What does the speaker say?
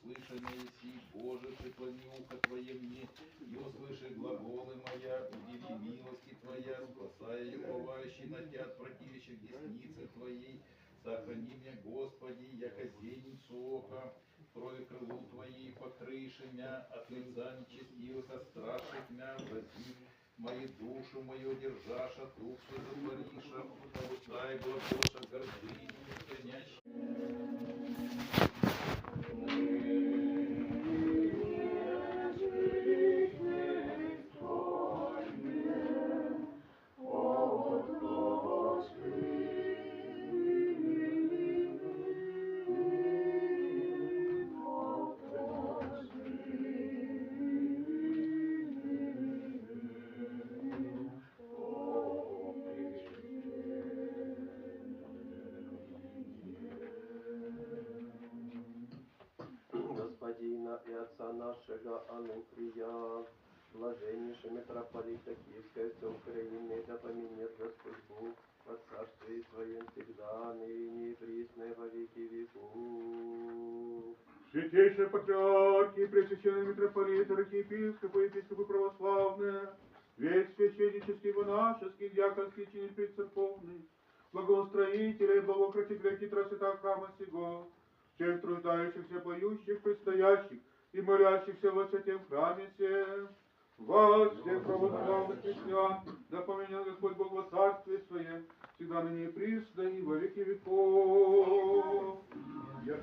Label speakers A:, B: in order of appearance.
A: услышанное еси, Боже, преклони ухо Твое мне, и услыши глаголы моя, удиви милости Твоя, спасая и уповающий на Тя от противящих десницы Твоей. Сохрани меня, Господи, яко зеницу ока, кровью крылу Твоей покрыши мя, от лица нечестивых, от страшных мя, возьми мою душу мою, держаша, дух свой затвориша, пускай глагоша гордыни, гонящий.
B: Господина и Отца нашего Ануфрия, блаженнейший митрополита Киевской всей Украины, да поменет Господь Бог во царстве Своем всегда, ныне и присно и во веки веков.
C: Святейшие патриархи, пресвященные митрополиты, архиепископы, епископы православные, весь священнический, монашеский, диаконский чин предцерковный, благоустроители, благократителя хитро святого храма сего, всех труждающихся, поющих, предстоящих и молящихся во святем храме сем, вас, всех православных христиан, да поменял Господь Бог во царстве Своем, всегда ныне и присно и во веки веков. Я